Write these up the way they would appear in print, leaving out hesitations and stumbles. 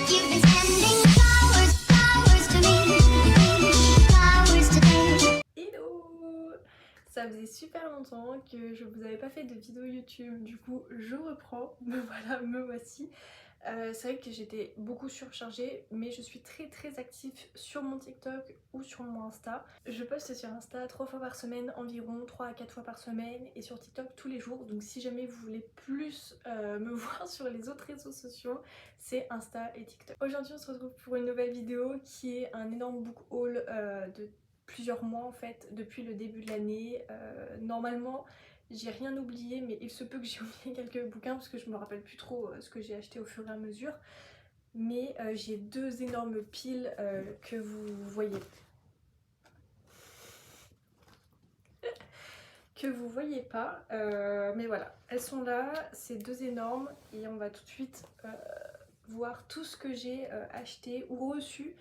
You've been sending flowers to me, flowers today. Hello! Ça faisait super longtemps que je vous avais pas fait de vidéo YouTube, du coup je reprends, me voilà, me voici. C'est vrai que j'étais beaucoup surchargée, mais je suis très active sur mon TikTok ou sur mon Insta. Je poste sur Insta 3 fois par semaine environ, 3 à 4 fois par semaine, et sur TikTok tous les jours. Donc si jamais vous voulez plus me voir sur les autres réseaux sociaux, c'est Insta et TikTok. Aujourd'hui on se retrouve pour une nouvelle vidéo qui est un énorme book haul de plusieurs mois en fait, depuis le début de l'année. Normalement j'ai rien oublié, mais il se peut que j'ai oublié quelques bouquins parce que je me rappelle plus trop ce que j'ai acheté au fur et à mesure. Mais j'ai deux énormes piles que vous voyez. Que vous voyez pas, mais voilà, elles sont là, c'est deux énormes, et on va tout de suite voir tout ce que j'ai acheté ou reçu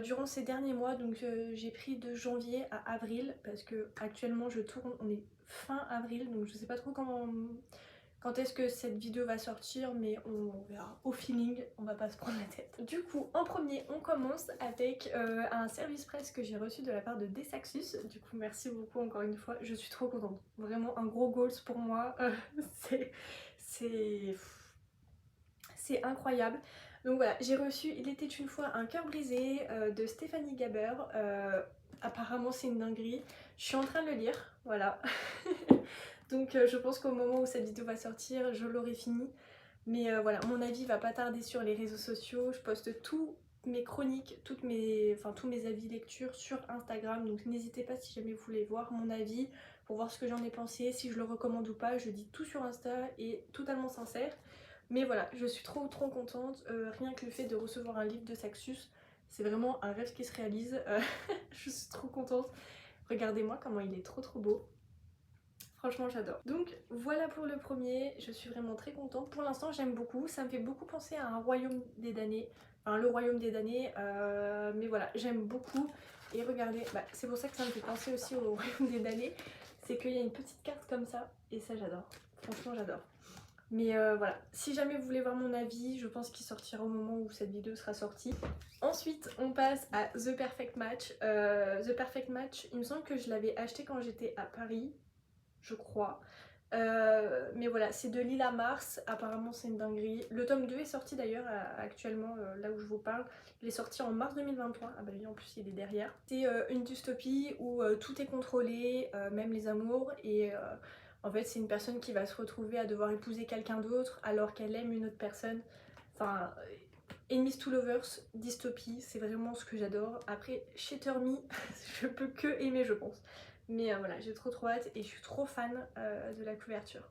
durant ces derniers mois. Donc j'ai pris de janvier à avril parce que actuellement je tourne, on est fin avril, donc je sais pas trop quand est-ce que cette vidéo va sortir, mais on verra au feeling, on va pas se prendre la tête. Du coup, en premier, on commence avec un service presse que j'ai reçu de la part de Desaxus. Du coup, merci beaucoup encore une fois, je suis trop contente. Vraiment un gros goals pour moi, c'est incroyable. Donc voilà, j'ai reçu Il était une fois un cœur brisé de Stéphanie Gaber. Apparemment c'est une dinguerie. Je suis en train de le lire, voilà. Donc je pense qu'au moment où cette vidéo va sortir, je l'aurai fini. Mais voilà, mon avis va pas tarder sur les réseaux sociaux. Je poste tous mes chroniques, tous mes avis lecture sur Instagram. Donc n'hésitez pas si jamais vous voulez voir mon avis, pour voir ce que j'en ai pensé, si je le recommande ou pas. Je dis tout sur Insta et totalement sincère. Mais voilà, je suis trop contente. Rien que le fait de recevoir un livre de Saxus, c'est vraiment un rêve qui se réalise. Je suis trop contente. Regardez-moi comment il est trop beau. Franchement j'adore. Donc voilà pour le premier, je suis vraiment très contente. Pour l'instant j'aime beaucoup, ça me fait beaucoup penser à un royaume des damnés. Enfin le royaume des damnés, mais voilà, j'aime beaucoup. Et regardez, c'est pour ça que ça me fait penser aussi au royaume des damnés. C'est qu'il y a une petite carte comme ça, et ça j'adore. Franchement j'adore. Mais voilà, si jamais vous voulez voir mon avis, je pense qu'il sortira au moment où cette vidéo sera sortie. Ensuite, on passe à The Perfect Match. The Perfect Match, il me semble que je l'avais acheté quand j'étais à Paris, je crois. Mais voilà, c'est de Lila Mars, apparemment c'est une dinguerie. Le tome 2 est sorti d'ailleurs actuellement, là où je vous parle. Il est sorti en mars 2023, ah bah oui en plus il est derrière. C'est une dystopie où tout est contrôlé, même les amours, et en fait c'est une personne qui va se retrouver à devoir épouser quelqu'un d'autre alors qu'elle aime une autre personne. Enfin, Enemies to Lovers, dystopie, c'est vraiment ce que j'adore. Après, Shatter Me, je peux que aimer je pense. Mais voilà, j'ai trop hâte et je suis trop fan de la couverture.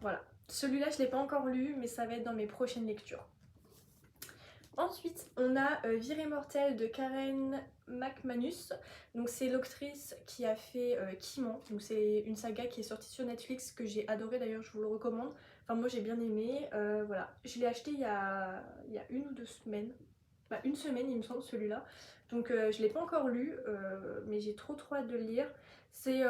Voilà. Celui-là, je ne l'ai pas encore lu, mais ça va être dans mes prochaines lectures. Ensuite, on a Virée mortelle de Karen McManus. Donc c'est l'autrice qui a fait Kiman. Donc c'est une saga qui est sortie sur Netflix que j'ai adoré d'ailleurs, je vous le recommande. Enfin moi j'ai bien aimé. Voilà, je l'ai acheté il y a une ou deux semaines. Une semaine il me semble celui-là. Donc je l'ai pas encore lu, mais j'ai trop hâte de le lire. C'est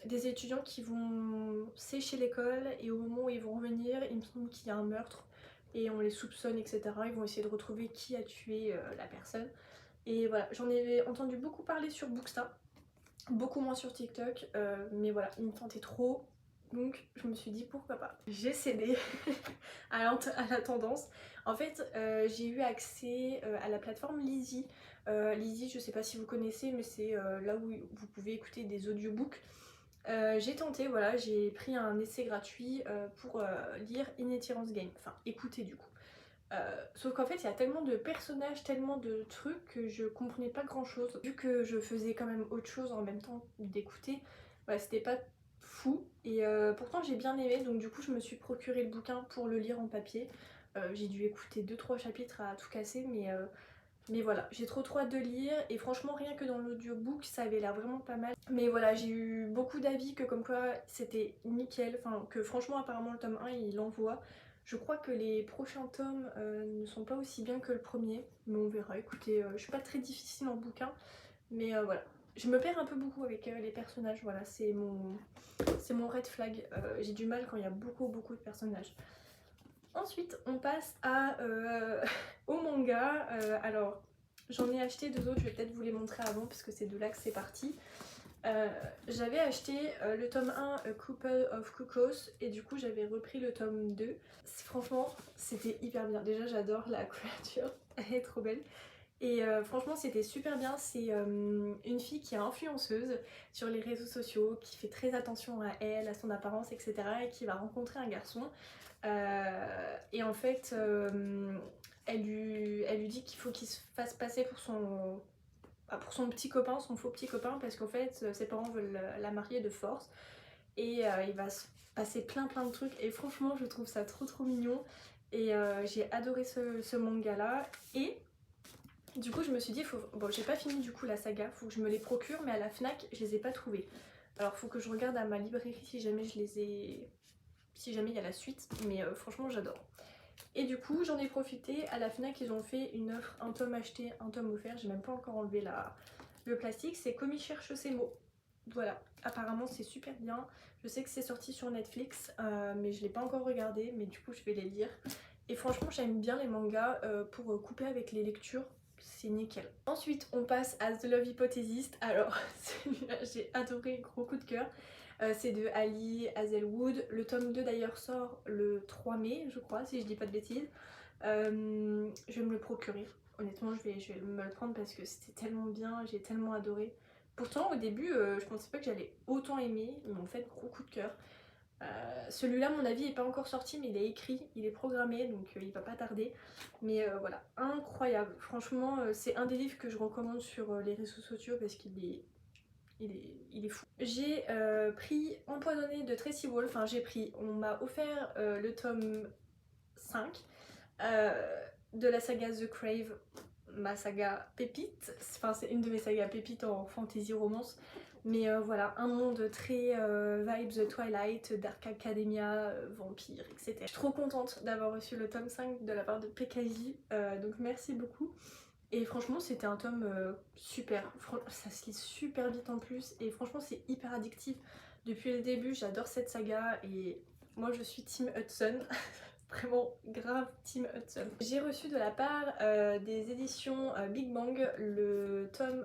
des étudiants qui vont sécher l'école et au moment où ils vont revenir, il me semble qu'il y a un meurtre et on les soupçonne, etc. Ils vont essayer de retrouver qui a tué la personne. Et voilà, j'en ai entendu beaucoup parler sur Booksta, beaucoup moins sur TikTok, mais voilà, il me tentait trop. Donc je me suis dit pourquoi pas. J'ai cédé à la tendance. En fait, j'ai eu accès à la plateforme Lizzy. Lizzy, je sais pas si vous connaissez, mais c'est là où vous pouvez écouter des audiobooks. J'ai tenté, voilà, j'ai pris un essai gratuit pour lire Inheritance Game, enfin écouter du coup. Sauf qu'en fait il y a tellement de personnages, tellement de trucs que je comprenais pas grand chose. Vu que je faisais quand même autre chose en même temps d'écouter, c'était pas fou. Et pourtant j'ai bien aimé, donc du coup je me suis procuré le bouquin pour le lire en papier. J'ai dû écouter 2-3 chapitres à tout casser, mais voilà, j'ai trop hâte de lire, et franchement rien que dans l'audiobook ça avait l'air vraiment pas mal. Mais voilà, j'ai eu beaucoup d'avis que comme quoi c'était nickel, enfin que franchement apparemment le tome 1 il envoie. Je crois que les prochains tomes ne sont pas aussi bien que le premier, mais on verra. Écoutez, je suis pas très difficile en bouquin, mais voilà. Je me perds un peu beaucoup avec les personnages, voilà, c'est mon red flag. J'ai du mal quand il y a beaucoup de personnages. Ensuite, on passe à mangas. Alors j'en ai acheté 2 autres, je vais peut-être vous les montrer avant parce que c'est de là que c'est parti. J'avais acheté le tome 1 A Couple of Cuckoos et du coup j'avais repris le tome 2. Franchement c'était hyper bien, déjà j'adore la couverture, elle est trop belle. Et franchement c'était super bien, c'est une fille qui est influenceuse sur les réseaux sociaux, qui fait très attention à elle, à son apparence, etc. et qui va rencontrer un garçon. Et en fait elle lui dit qu'il faut qu'il se fasse passer pour son petit copain, son faux petit copain, parce qu'en fait ses parents veulent la marier de force. Et il va se passer plein de trucs et franchement je trouve ça trop mignon. Et j'ai adoré ce manga là. Et du coup je me suis dit, bon j'ai pas fini du coup la saga, faut que je me les procure, mais à la Fnac je les ai pas trouvés. Alors faut que je regarde à ma librairie si jamais je les ai... si jamais il y a la suite, mais franchement j'adore. Et du coup j'en ai profité, à la Fnac ils ont fait une offre, un tome acheté, un tome offert, j'ai même pas encore enlevé le plastique, c'est Comme il cherche ses mots. Voilà, apparemment c'est super bien, je sais que c'est sorti sur Netflix, mais je l'ai pas encore regardé, mais du coup je vais les lire. Et franchement j'aime bien les mangas pour couper avec les lectures, c'est nickel. Ensuite on passe à The Love Hypothesis, alors celui-là j'ai adoré, gros coup de cœur. C'est de Ali Hazelwood. Le tome 2 d'ailleurs sort le 3 mai, je crois, si je dis pas de bêtises. Je vais me le procurer. Honnêtement, je vais me le prendre parce que c'était tellement bien, j'ai tellement adoré. Pourtant, au début, je pensais pas que j'allais autant aimer, mais en fait, gros coup de cœur. Celui-là, mon avis, n'est pas encore sorti, mais il est écrit, il est programmé, donc il va pas tarder. Mais voilà, incroyable. Franchement, c'est un des livres que je recommande sur les réseaux sociaux parce qu'il est il est fou. J'ai pris Empoisonné de Tracy Wolf, enfin on m'a offert le tome 5 de la saga The Crave, ma saga pépite, enfin c'est une de mes sagas pépites en fantasy romance. Mais voilà, un monde très vibes Twilight, Dark Academia, vampire, etc. Je suis trop contente d'avoir reçu le tome 5 de la part de PKJ, donc merci beaucoup. Et franchement c'était un tome super, ça se lit super vite en plus et franchement c'est hyper addictif. Depuis le début j'adore cette saga et moi je suis team Hudson, vraiment grave team Hudson. J'ai reçu de la part des éditions Big Bang le tome,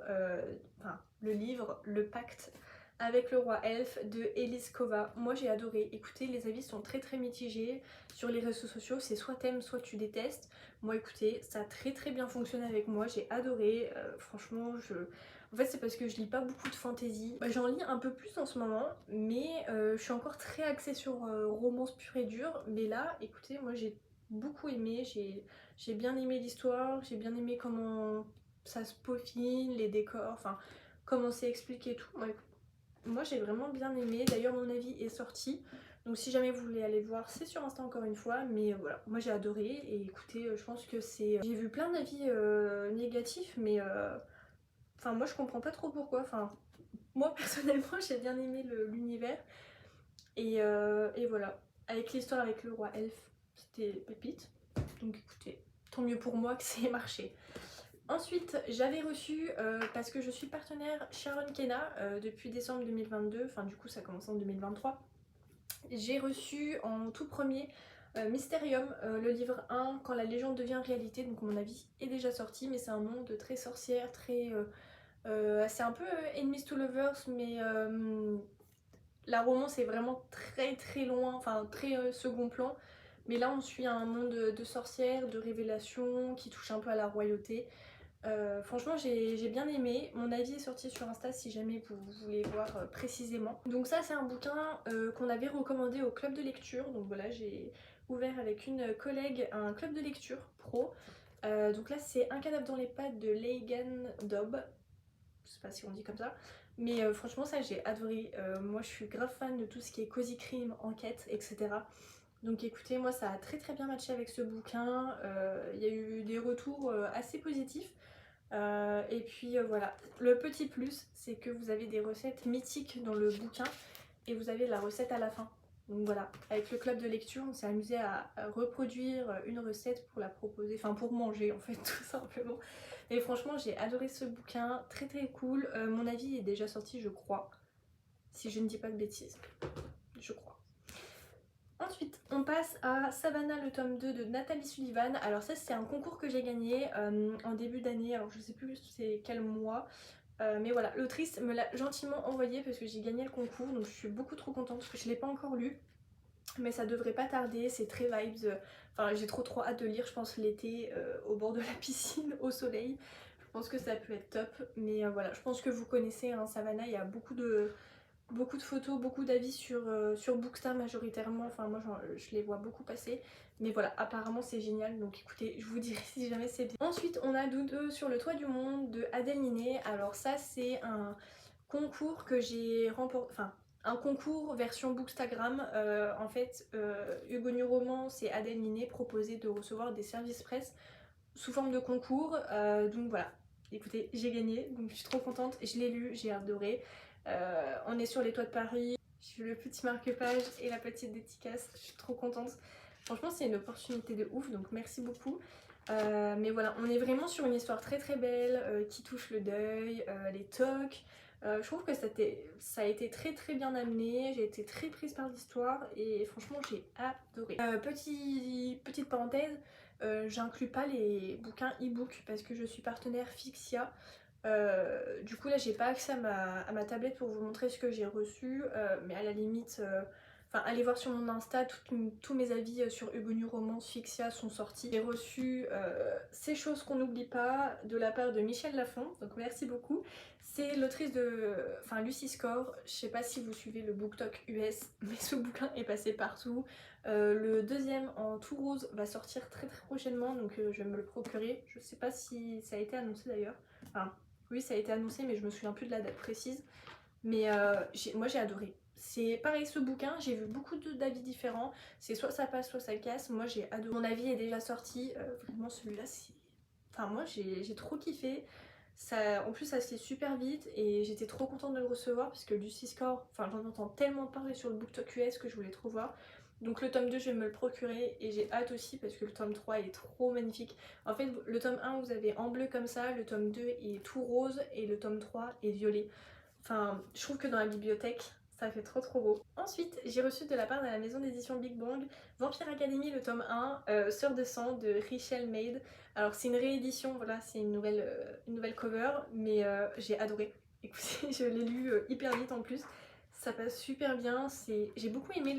enfin le livre Le Pacte avec le roi elfe de Elise Kova. Moi j'ai adoré, écoutez les avis sont très mitigés sur les réseaux sociaux, c'est soit t'aimes soit tu détestes. Moi écoutez ça a très bien fonctionné avec moi, j'ai adoré, franchement en fait c'est parce que je lis pas beaucoup de fantasy, j'en lis un peu plus en ce moment mais je suis encore très axée sur romance pure et dure. Mais là écoutez moi j'ai beaucoup aimé, j'ai bien aimé l'histoire, j'ai bien aimé comment ça se peaufine, les décors, enfin comment c'est expliqué et tout. Moi j'ai vraiment bien aimé, d'ailleurs mon avis est sorti, donc si jamais vous voulez aller voir c'est sur Insta encore une fois, mais voilà, moi j'ai adoré et écoutez je pense que c'est... J'ai vu plein d'avis négatifs mais enfin moi je comprends pas trop pourquoi, enfin moi personnellement j'ai bien aimé l'univers et voilà, avec l'histoire avec le roi elfe c'était pépite, donc écoutez tant mieux pour moi que c'est marché. Ensuite, j'avais reçu, parce que je suis partenaire Sharon Kena depuis décembre 2022, enfin du coup ça commence en 2023, j'ai reçu en tout premier Mysterium, le livre 1, Quand la légende devient réalité, donc mon avis est déjà sorti, mais c'est un monde très sorcière, très... c'est un peu Enemies to Lovers, mais la romance est vraiment très loin, enfin très second plan, mais là on suit un monde de sorcières, de révélations, qui touche un peu à la royauté. Franchement j'ai bien aimé, mon avis est sorti sur Insta si jamais vous voulez voir précisément. Donc ça c'est un bouquin qu'on avait recommandé au club de lecture, donc voilà j'ai ouvert avec une collègue un club de lecture pro. Donc là c'est Un cadavre dans les pattes de Leighton Dobb, je sais pas si on dit comme ça, mais franchement ça j'ai adoré. Moi je suis grave fan de tout ce qui est cosy crime, enquête, etc. Donc écoutez, moi ça a très bien matché avec ce bouquin, il y a eu des retours assez positifs. Et puis voilà, le petit plus c'est que vous avez des recettes mythiques dans le bouquin et vous avez la recette à la fin. Donc voilà, avec le club de lecture on s'est amusé à reproduire une recette pour la proposer, enfin pour manger en fait tout simplement. Et franchement j'ai adoré ce bouquin, très cool. Mon avis est déjà sorti je crois, si je ne dis pas de bêtises, je crois. Ensuite, on passe à Savannah, le tome 2 de Nathalie Sullivan. Alors ça, c'est un concours que j'ai gagné en début d'année, alors je sais plus c'est quel mois. Mais voilà, l'autrice me l'a gentiment envoyé parce que j'ai gagné le concours, donc je suis beaucoup trop contente parce que je l'ai pas encore lu. Mais ça devrait pas tarder, c'est très vibes. Enfin, j'ai trop hâte de lire, je pense l'été au bord de la piscine, au soleil. Je pense que ça peut être top. Mais voilà, je pense que vous connaissez hein, Savannah, il y a beaucoup de photos, beaucoup d'avis sur Bookstar majoritairement. Enfin, moi je les vois beaucoup passer. Mais voilà, apparemment c'est génial. Donc écoutez, je vous dirai si jamais c'est bien. Ensuite, on a Doudou sur le toit du monde de Adèle Niné. Alors ça, c'est un concours que j'ai remporté. Enfin, un concours version Bookstagram. En fait, Hugo New Roman, c'est Adèle Niné proposé de recevoir des services presse sous forme de concours. Donc voilà, écoutez, j'ai gagné, donc je suis trop contente. Je l'ai lu, j'ai adoré. On est sur les toits de Paris. J'ai le petit marque-page et la petite dédicace. Je suis trop contente. Franchement, c'est une opportunité de ouf, donc merci beaucoup. Mais voilà, on est vraiment sur une histoire très belle qui touche le deuil, les tocs. Je trouve que ça a été très bien amené, j'ai été très prise par l'histoire et franchement j'ai adoré. Petite parenthèse, j'inclus pas les bouquins e-book parce que je suis partenaire Fixia. Du coup là j'ai pas accès à ma tablette pour vous montrer ce que j'ai reçu, mais à la limite, enfin allez voir sur mon Insta, tous mes avis sur Hugo New Romance Fixia sont sortis. J'ai reçu Ces choses qu'on n'oublie pas de la part de Michel Lafon, donc merci beaucoup. C'est l'autrice de, enfin Lucy Score, je sais pas si vous suivez le BookTok US, mais ce bouquin est passé partout. Le deuxième en tout rose va sortir très prochainement, donc je vais me le procurer. Je sais pas si ça a été annoncé d'ailleurs. Enfin, oui, ça a été annoncé, mais je me souviens plus de la date précise. Mais moi j'ai adoré. C'est pareil, ce bouquin, j'ai vu beaucoup d'avis différents. C'est soit ça passe, soit ça casse. Moi j'ai adoré. Mon avis est déjà sorti. Vraiment, celui-là, c'est. Enfin, moi j'ai trop kiffé. Ça, en plus, ça se lit super vite et j'étais trop contente de le recevoir parce que Lucy Score, enfin, j'en entends tellement parler sur le BookTok US que je voulais trop voir. Donc le tome 2 je vais me le procurer et j'ai hâte aussi parce que le tome 3 est trop magnifique. En fait le tome 1 vous avez en bleu comme ça, le tome 2 est tout rose et le tome 3 est violet. Enfin je trouve que dans la bibliothèque ça fait trop beau. Ensuite j'ai reçu de la part de la maison d'édition Big Bang Vampire Academy le tome 1, Sœur de sang de Richelle Maid. Alors c'est une réédition, voilà, c'est une nouvelle cover mais j'ai adoré. Écoutez je l'ai lu hyper vite en plus. Ça passe super bien, j'ai beaucoup aimé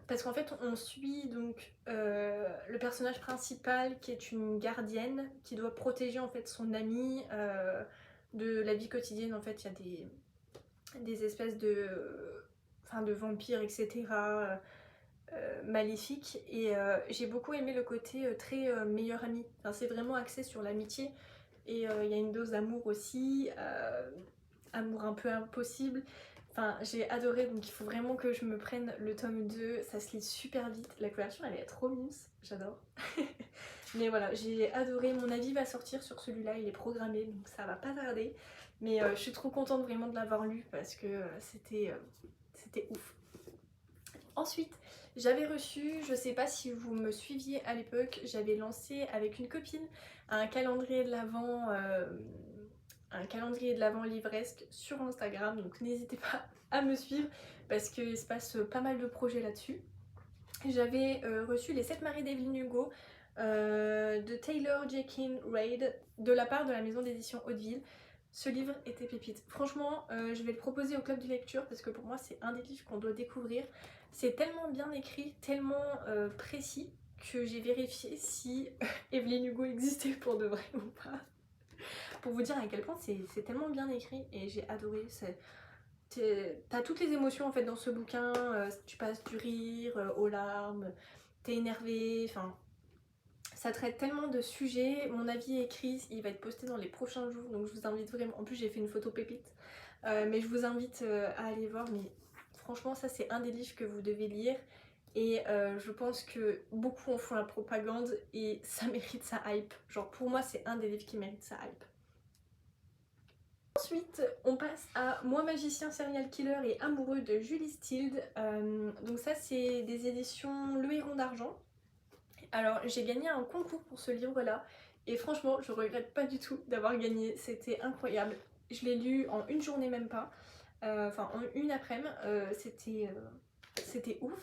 parce qu'en fait on suit donc le personnage principal qui est une gardienne qui doit protéger en fait son amie de la vie quotidienne. En fait il y a des espèces de vampires etc. Maléfiques et j'ai beaucoup aimé le côté très meilleur ami. Enfin, c'est vraiment axé sur l'amitié et il y a une dose d'amour aussi, amour un peu impossible. Enfin, j'ai adoré, donc il faut vraiment que je me prenne le tome 2, ça se lit super vite, la couverture elle est trop mignonne, j'adore. Mais voilà, j'ai adoré, mon avis va sortir sur celui-là, il est programmé, donc ça va pas tarder. Mais je suis trop contente vraiment de l'avoir lu parce que c'était ouf. Ensuite, j'avais reçu, je sais pas si vous me suiviez à l'époque, j'avais lancé avec une copine un calendrier de l'Avent livresque sur Instagram, donc n'hésitez pas à me suivre parce qu'il se passe pas mal de projets là-dessus. J'avais reçu les 7 maris d'Evelyn Hugo de Taylor Jenkins Reid de la part de la maison d'édition Hauteville. Ce livre était pépite. Franchement, je vais le proposer au club de lecture parce que pour moi c'est un des livres qu'on doit découvrir. C'est tellement bien écrit, tellement précis que j'ai vérifié si Evelyn Hugo existait pour de vrai ou pas. Pour vous dire à quel point c'est tellement bien écrit et j'ai adoré. T'as toutes les émotions en fait dans ce bouquin, tu passes du rire aux larmes, t'es énervé, enfin ça traite tellement de sujets. Mon avis est écrit, il va être posté dans les prochains jours donc je vous invite vraiment, en plus j'ai fait une photo pépite, mais je vous invite à aller voir. Mais franchement ça c'est un des livres que vous devez lire et je pense que beaucoup en font la propagande et ça mérite sa hype. Genre pour moi c'est un des livres qui mérite sa hype. Ensuite, on passe à Moi magicien, serial killer et amoureux de Julie Stild. Donc ça c'est des éditions Le Héron d'Argent. Alors j'ai gagné un concours pour ce livre-là et franchement je regrette pas du tout d'avoir gagné, c'était incroyable. Je l'ai lu en une journée même pas, enfin en une après-midi, c'était c'était ouf.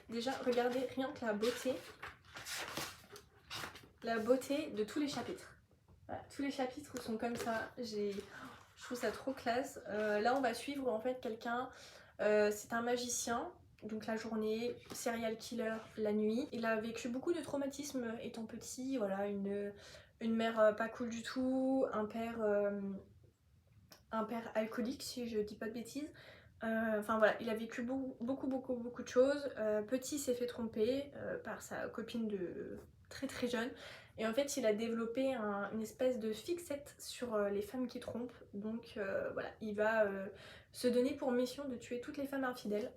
Déjà, regardez rien que la beauté de tous les chapitres. Voilà, tous les chapitres sont comme ça. Je trouve ça trop classe. Là, on va suivre en fait quelqu'un. C'est un magicien. Donc la journée, serial killer la nuit. Il a vécu beaucoup de traumatismes étant petit. Voilà, une mère pas cool du tout, un père alcoolique si je dis pas de bêtises. Enfin voilà, il a vécu beaucoup de choses. Petit, il s'est fait tromper par sa copine de très jeune. Et en fait, il a développé une espèce de fixette sur les femmes qui trompent. Donc voilà, il va se donner pour mission de tuer toutes les femmes infidèles.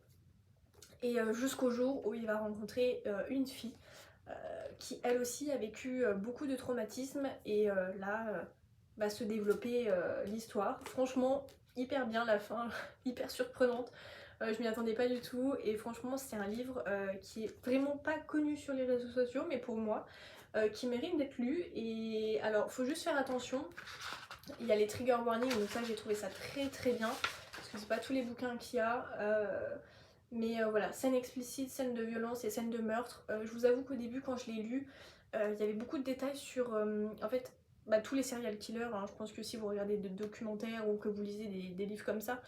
Et jusqu'au jour où il va rencontrer une fille qui elle aussi a vécu beaucoup de traumatismes. Et là va se développer l'histoire. Franchement, hyper bien la fin, hyper surprenante. Je m'y attendais pas du tout et franchement c'est un livre qui est vraiment pas connu sur les réseaux sociaux mais pour moi qui mérite d'être lu. Et alors faut juste faire attention, il y a les trigger warnings donc ça j'ai trouvé ça très bien parce que c'est pas tous les bouquins qu'il y a mais voilà, scène explicite, scène de violence et scène de meurtre. Je vous avoue qu'au début quand je l'ai lu il y avait beaucoup de détails sur en fait tous les serial killers, hein. Je pense que si vous regardez des documentaires ou que vous lisez des livres comme ça,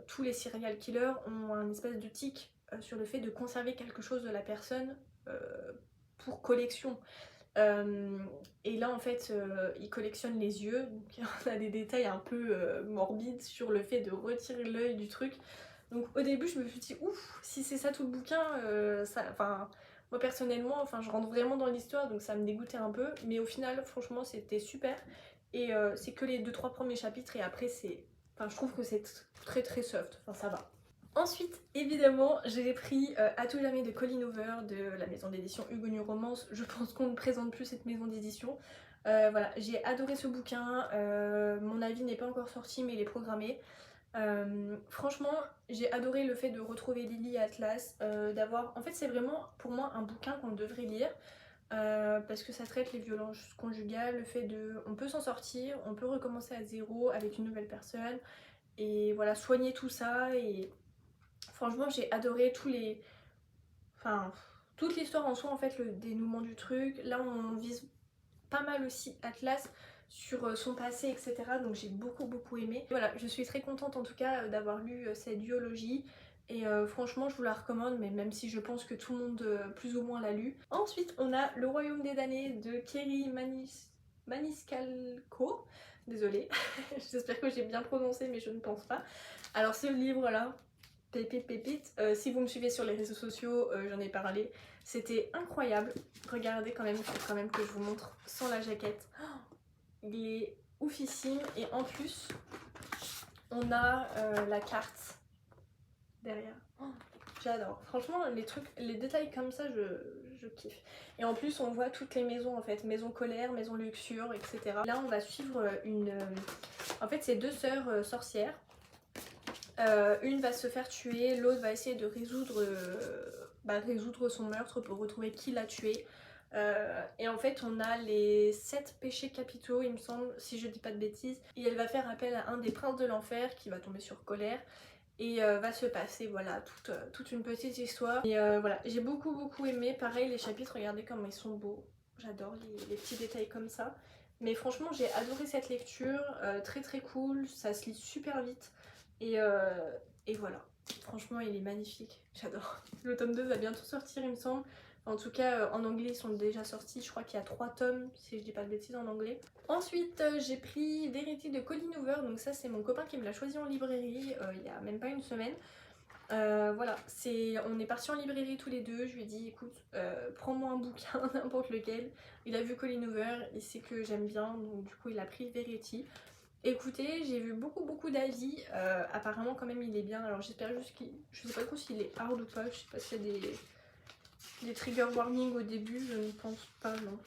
tous les serial killers ont un espèce de tic sur le fait de conserver quelque chose de la personne pour collection. Et là en fait ils collectionnent les yeux, donc on a des détails un peu morbides sur le fait de retirer l'œil du truc. Donc au début je me suis dit ouf, si c'est ça tout le bouquin, enfin moi personnellement, enfin je rentre vraiment dans l'histoire donc ça me dégoûtait un peu, mais au final franchement c'était super. Et c'est que les 2-3 premiers chapitres et après c'est, enfin je trouve que c'est très soft, enfin ça va. Ensuite, évidemment, j'ai pris À tout jamais de Colleen Hoover de la maison d'édition Hugo New Romance. Je pense qu'on ne présente plus cette maison d'édition. Voilà, j'ai adoré ce bouquin. Mon avis n'est pas encore sorti, mais il est programmé. Franchement, j'ai adoré le fait de retrouver Lily et Atlas, d'avoir... En fait, c'est vraiment pour moi un bouquin qu'on devrait lire. Parce que ça traite les violences conjugales, le fait de... On peut s'en sortir, on peut recommencer à zéro avec une nouvelle personne. Et voilà, soigner tout ça et... Franchement, j'ai adoré enfin, toute l'histoire en soi, en fait, le dénouement du truc. Là, on vise pas mal aussi Atlas sur son passé, etc. Donc j'ai beaucoup aimé. Voilà, je suis très contente en tout cas d'avoir lu cette duologie. Et franchement, je vous la recommande, mais même si je pense que tout le monde plus ou moins l'a lu. Ensuite, on a Le Royaume des damnés de Kerry Maniscalco. Désolée, j'espère que j'ai bien prononcé, mais je ne pense pas. Alors ce livre-là, pépite. Si vous me suivez sur les réseaux sociaux, j'en ai parlé. C'était incroyable. Regardez quand même, il faut quand même que je vous montre sans la jaquette. Oh, il est oufissime. Et en plus, on a la carte derrière. Oh, j'adore. Franchement, les trucs, les détails comme ça, je kiffe. Et en plus, on voit toutes les maisons en fait. Maison colère, maison luxure, etc. Là, on va suivre en fait, c'est deux sœurs sorcières. Une va se faire tuer, l'autre va essayer de résoudre son meurtre pour retrouver qui l'a tué. Et en fait on a les 7 péchés capitaux il me semble, si je dis pas de bêtises. Et elle va faire appel à un des princes de l'enfer qui va tomber sur colère. Et va se passer voilà toute une petite histoire. Et voilà, j'ai beaucoup aimé. Pareil les chapitres, regardez comment ils sont beaux. J'adore les petits détails comme ça. Mais franchement j'ai adoré cette lecture, très cool, ça se lit super vite. Et voilà, franchement il est magnifique, j'adore. Le tome 2 va bientôt sortir il me semble. En tout cas en anglais ils sont déjà sortis, je crois qu'il y a 3 tomes si je dis pas de bêtises en anglais. Ensuite j'ai pris Verity de Colleen Hoover, donc ça c'est mon copain qui me l'a choisi en librairie il y a même pas une semaine. Voilà, on est partis en librairie tous les deux, je lui ai dit écoute prends-moi un bouquin, n'importe lequel. Il a vu Colleen Hoover, il sait que j'aime bien, donc du coup il a pris Verity. Écoutez, j'ai vu beaucoup d'avis, apparemment quand même il est bien, alors j'espère juste qu'il... Je sais pas trop s'il est hard ou pas, je sais pas s'il y a des trigger warnings au début, je ne pense pas, non.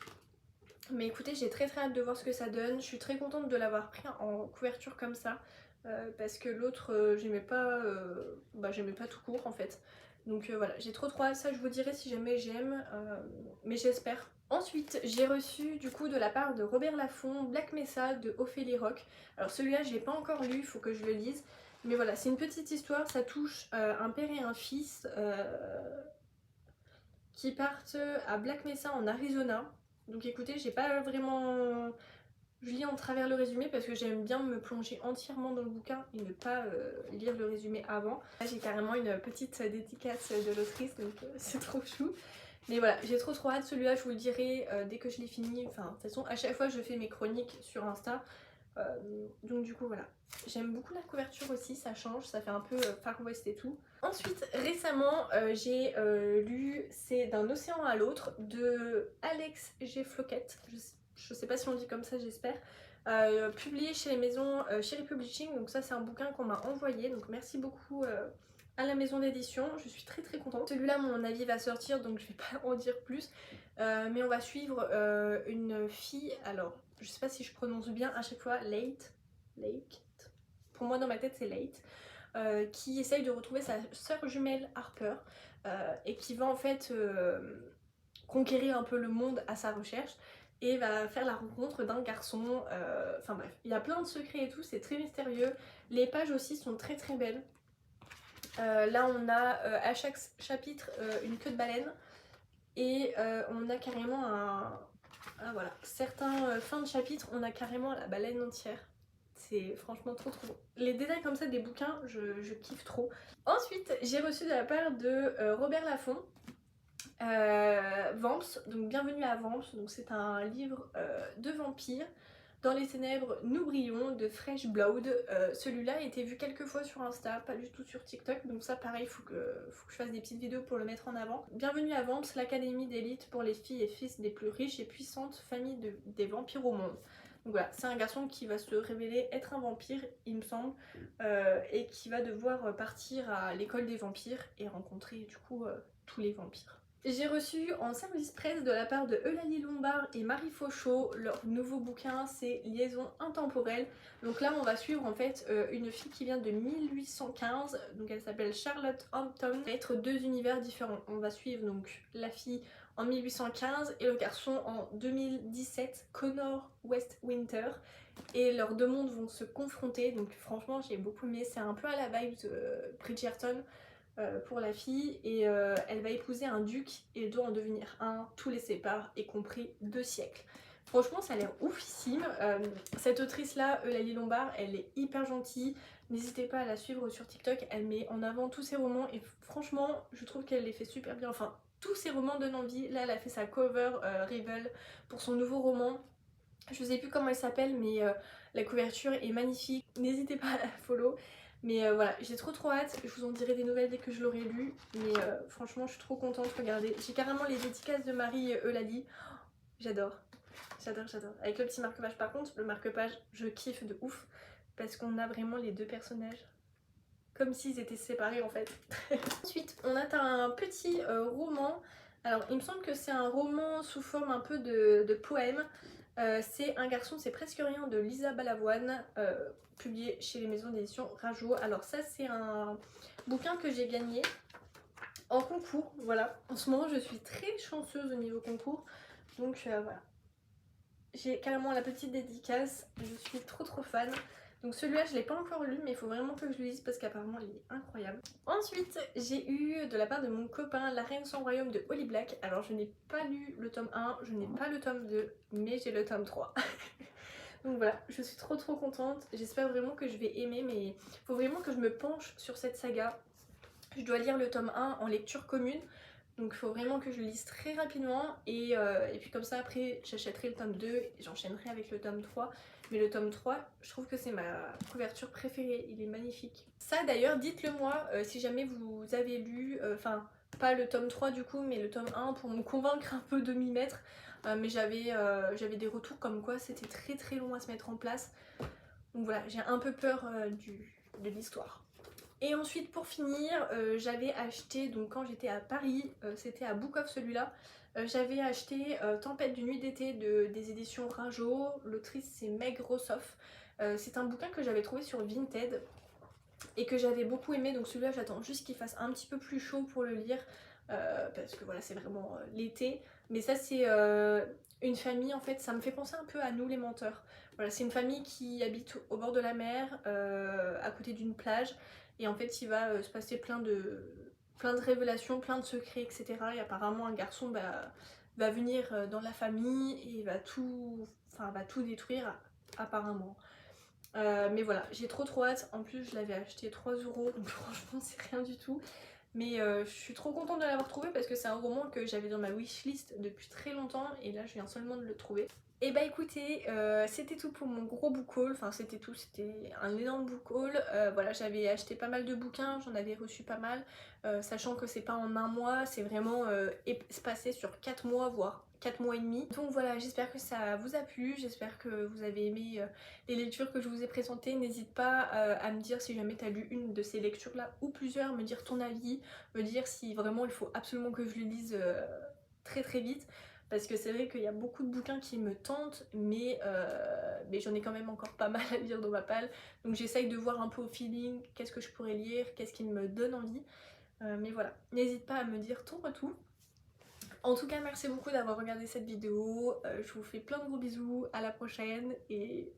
Mais écoutez, j'ai très hâte de voir ce que ça donne, je suis très contente de l'avoir pris en couverture comme ça, parce que l'autre j'aimais pas tout court en fait. Donc voilà, j'ai trop hâte, ça je vous dirai si jamais j'aime, mais j'espère. Ensuite, j'ai reçu du coup de la part de Robert Laffont Black Mesa de Ophélie Rock. Alors celui-là, je l'ai pas encore lu, il faut que je le lise. Mais voilà, c'est une petite histoire, ça touche un père et un fils qui partent à Black Mesa en Arizona. Donc écoutez, j'ai pas vraiment... Je lis en travers le résumé parce que j'aime bien me plonger entièrement dans le bouquin et ne pas lire le résumé avant. Là j'ai carrément une petite dédicace de l'autrice, donc c'est trop chou. Mais voilà, j'ai trop hâte. Celui-là je vous le dirai dès que je l'ai fini. Enfin de toute façon à chaque fois je fais mes chroniques sur Insta. Donc du coup voilà. J'aime beaucoup la couverture aussi, ça change, ça fait un peu Far West et tout. Ensuite, récemment, j'ai lu C'est d'un océan à l'autre de Alex G. Floquet. Je sais pas si on dit comme ça, j'espère. Publié chez les maisons Cherry Publishing. Donc ça, c'est un bouquin qu'on m'a envoyé. Donc merci beaucoup à la maison d'édition. Je suis très contente. Celui-là, mon avis va sortir, donc je vais pas en dire plus. Mais on va suivre une fille. Alors, je sais pas si je prononce bien à chaque fois. Late. Pour moi, dans ma tête, c'est Late. Qui essaye de retrouver sa sœur jumelle Harper et qui va en fait conquérir un peu le monde à sa recherche et va faire la rencontre d'un garçon. Enfin bref, il y a plein de secrets et tout, c'est très mystérieux. Les pages aussi sont très belles. Là on a à chaque chapitre une queue de baleine et on a carrément voilà, certains fins de chapitre on a carrément la baleine entière. C'est franchement trop beau. Les détails comme ça des bouquins, je kiffe trop. Ensuite, j'ai reçu de la part de Robert Laffont Vamps, donc Bienvenue à Vamps. Donc c'est un livre de vampires. Dans les ténèbres, nous brillons de Fresh Blood. Celui-là a été vu quelques fois sur Insta, pas du tout sur TikTok. Donc ça pareil, faut que je fasse des petites vidéos pour le mettre en avant. Bienvenue à Vamps, l'académie d'élite pour les filles et fils des plus riches et puissantes familles des vampires au monde. Donc voilà, c'est un garçon qui va se révéler être un vampire, il me semble, et qui va devoir partir à l'école des vampires et rencontrer du coup tous les vampires. J'ai reçu en service presse de la part de Eulalie Lombard et Marie Fauchot leur nouveau bouquin, c'est Liaison intemporelle. Donc là on va suivre en fait une fille qui vient de 1815, donc elle s'appelle Charlotte Hampton. Ça va être deux univers différents. On va suivre donc la fille en 1815 et le garçon en 2017, Connor Westwinter. Et leurs deux mondes vont se confronter, donc franchement j'ai beaucoup aimé, c'est un peu à la vibe de Bridgerton. Pour la fille et elle va épouser un duc et doit en devenir un, tous les séparent, y compris 2 siècles. Franchement ça a l'air oufissime. Cette autrice là, Eulalie Lombard, elle est hyper gentille, n'hésitez pas à la suivre sur TikTok, elle met en avant tous ses romans et franchement je trouve qu'elle les fait super bien, enfin tous ses romans donnent envie. Là elle a fait sa cover Rival pour son nouveau roman, je sais plus comment elle s'appelle mais la couverture est magnifique, n'hésitez pas à la follow. Mais voilà, j'ai trop hâte, je vous en dirai des nouvelles dès que je l'aurai lu. Mais franchement, je suis trop contente, regardez. J'ai carrément les dédicaces de Marie Eulalie. Oh, j'adore. Avec le petit marque-page. Par contre, le marque-page, je kiffe de ouf. Parce qu'on a vraiment les deux personnages. Comme s'ils étaient séparés en fait. Ensuite, on a un petit roman. Alors, il me semble que c'est un roman sous forme un peu de poème. C'est Un garçon, c'est presque rien de Lisa Balavoine, publié chez les maisons d'édition Rajo. Alors ça c'est un bouquin que j'ai gagné en concours, voilà. En ce moment je suis très chanceuse au niveau concours, donc voilà. J'ai carrément la petite dédicace, je suis trop fan. Donc celui-là je l'ai pas encore lu mais il faut vraiment que je le lise parce qu'apparemment il est incroyable. Ensuite j'ai eu de la part de mon copain La Reine sans royaume de Holly Black. Alors je n'ai pas lu le tome 1, je n'ai pas le tome 2 mais j'ai le tome 3. Donc voilà, je suis trop contente, j'espère vraiment que je vais aimer mais il faut vraiment que je me penche sur cette saga. Je dois lire le tome 1 en lecture commune. Donc il faut vraiment que je le lise très rapidement et puis comme ça après j'achèterai le tome 2 et j'enchaînerai avec le tome 3. Mais le tome 3, je trouve que c'est ma couverture préférée, il est magnifique. Ça d'ailleurs, dites-le moi si jamais vous avez lu, enfin pas le tome 3 du coup, mais le tome 1 pour me convaincre un peu de m'y mettre. Mais j'avais des retours comme quoi c'était très long à se mettre en place. Donc voilà, j'ai un peu peur de l'histoire. Et ensuite pour finir, j'avais acheté, donc quand j'étais à Paris, c'était à Book Off celui-là, j'avais acheté Tempête d'une nuit d'été des éditions Rajo, l'autrice c'est Meg Rossoff. C'est un bouquin que j'avais trouvé sur Vinted et que j'avais beaucoup aimé, donc celui-là j'attends juste qu'il fasse un petit peu plus chaud pour le lire, parce que voilà c'est vraiment l'été. Mais ça c'est une famille, en fait, ça me fait penser un peu à Nous les menteurs. Voilà, c'est une famille qui habite au bord de la mer, à côté d'une plage, et en fait il va se passer plein de révélations, plein de secrets, etc. Et apparemment un garçon va venir dans la famille et va tout détruire apparemment. Mais voilà, j'ai trop hâte. En plus, je l'avais acheté 3 €, donc franchement, c'est rien du tout. Mais je suis trop contente de l'avoir trouvé parce que c'est un roman que j'avais dans ma wishlist depuis très longtemps et là, je viens seulement de le trouver. Et bah écoutez, c'était tout pour mon gros book haul. Enfin, c'était tout, c'était un énorme book haul. Voilà, j'avais acheté pas mal de bouquins, j'en avais reçu pas mal, sachant que c'est pas en un mois, c'est vraiment espacé sur 4 mois, voire 4 mois et demi. Donc voilà, j'espère que ça vous a plu, j'espère que vous avez aimé les lectures que je vous ai présentées. N'hésite pas à me dire si jamais tu as lu une de ces lectures là ou plusieurs, me dire ton avis, me dire si vraiment il faut absolument que je le lise très vite. Parce que c'est vrai qu'il y a beaucoup de bouquins qui me tentent, mais j'en ai quand même encore pas mal à lire dans ma palle. Donc j'essaye de voir un peu au feeling qu'est-ce que je pourrais lire, qu'est-ce qui me donne envie. Mais voilà, n'hésite pas à me dire ton retour. En tout cas, merci beaucoup d'avoir regardé cette vidéo. Je vous fais plein de gros bisous, à la prochaine et